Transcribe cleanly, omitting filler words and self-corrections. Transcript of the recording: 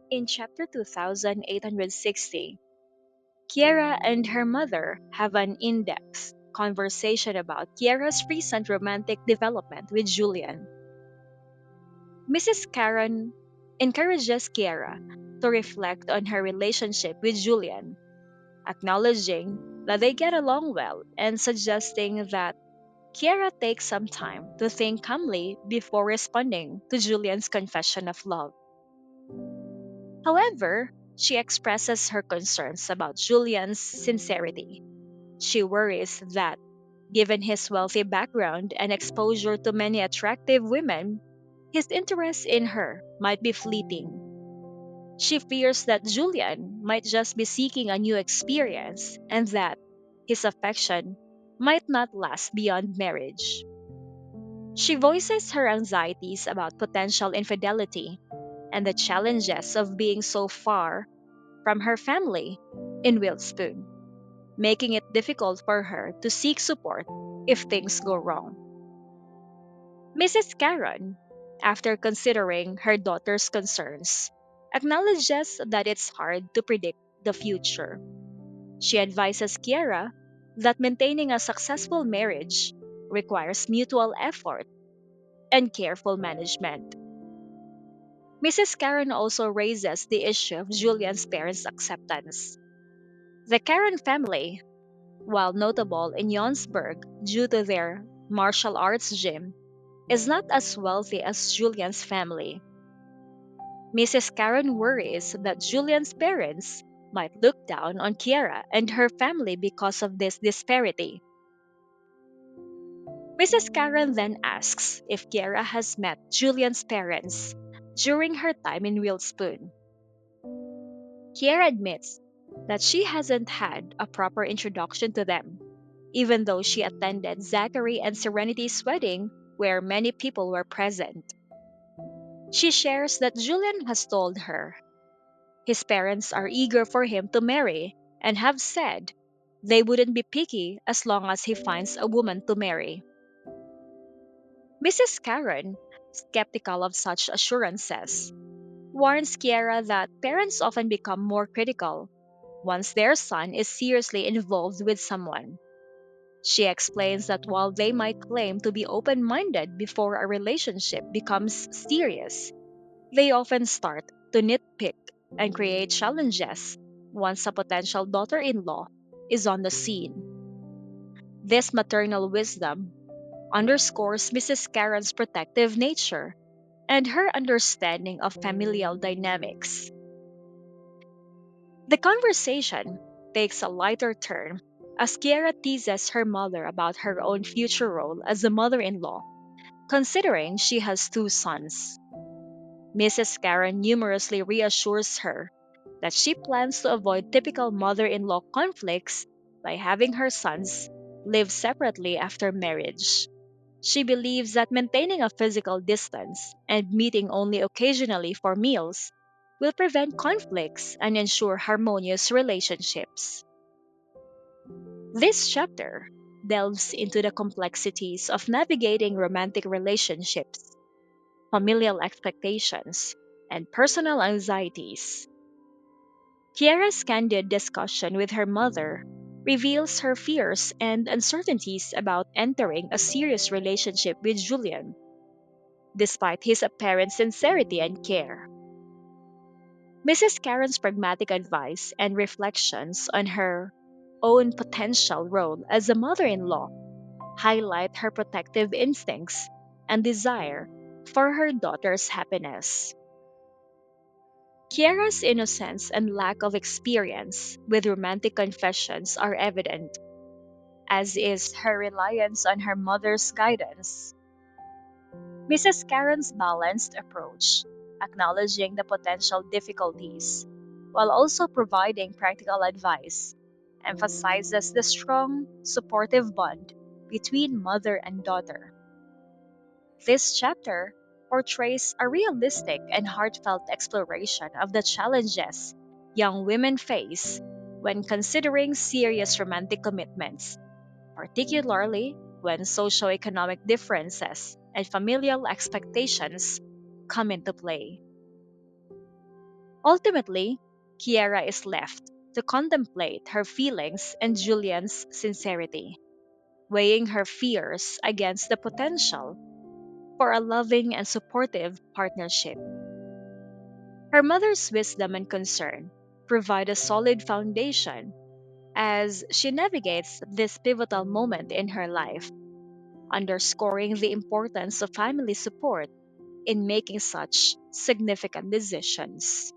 In chapter 2860, Kiera and her mother have an in depth conversation about Kiera's recent romantic development with Julian. Mrs. Karen encourages Kiera to reflect on her relationship with Julian, acknowledging that they get along well and suggesting that Kiera take some time to think calmly before responding to Julian's confession of love. However, she expresses her concerns about Julian's sincerity. She worries that, given his wealthy background and exposure to many attractive women, his interest in her might be fleeting. She fears that Julian might just be seeking a new experience and that his affection might not last beyond marriage. She voices her anxieties about potential infidelity and the challenges of being so far from her family in Wilspoon, making it difficult for her to seek support if things go wrong. Mrs. Caron, after considering her daughter's concerns, acknowledges that it's hard to predict the future. She advises Kiera that maintaining a successful marriage requires mutual effort and careful management. Mrs. Karen also raises the issue of Julian's parents' acceptance. The Karen family, while notable in Jonsburg due to their martial arts gym, is not as wealthy as Julian's family. Mrs. Karen worries that Julian's parents might look down on Kiera and her family because of this disparity. Mrs. Karen then asks if Kiera has met Julian's parents during her time in Wielspoon. Kiera admits that she hasn't had a proper introduction to them, even though she attended Zachary and Serenity's wedding where many people were present. She shares that Julian has told her his parents are eager for him to marry and have said they wouldn't be picky as long as he finds a woman to marry. Mrs. Karen, skeptical of such assurances, warns Kiera that parents often become more critical once their son is seriously involved with someone. She explains that while they might claim to be open minded before a relationship becomes serious, they often start to nitpick and create challenges once a potential daughter in law is on the scene. This maternal wisdom underscores Mrs. Karen's protective nature and her understanding of familial dynamics. The conversation takes a lighter turn as Kiera teases her mother about her own future role as a mother in law, considering she has two sons. Mrs. Karen humorously reassures her that she plans to avoid typical mother in law conflicts by having her sons live separately after marriage. She believes that maintaining a physical distance and meeting only occasionally for meals will prevent conflicts and ensure harmonious relationships. This chapter delves into the complexities of navigating romantic relationships, familial expectations, and personal anxieties. Kiera's candid discussion with her mother reveals her fears and uncertainties about entering a serious relationship with Julian, despite his apparent sincerity and care. Mrs. Karen's pragmatic advice and reflections on her own potential role as a mother in law highlight her protective instincts and desire for her daughter's happiness. Kiera's innocence and lack of experience with romantic confessions are evident, as is her reliance on her mother's guidance. Mrs. Karen's balanced approach, acknowledging the potential difficulties while also providing practical advice, emphasizes the strong, supportive bond between mother and daughter. This chapter portrays a realistic and heartfelt exploration of the challenges young women face when considering serious romantic commitments, particularly when socioeconomic differences and familial expectations come into play. Ultimately, Kiera is left to contemplate her feelings and Julian's sincerity, weighing her fears against the potential for a loving and supportive partnership. Her mother's wisdom and concern provide a solid foundation as she navigates this pivotal moment in her life, underscoring the importance of family support in making such significant decisions.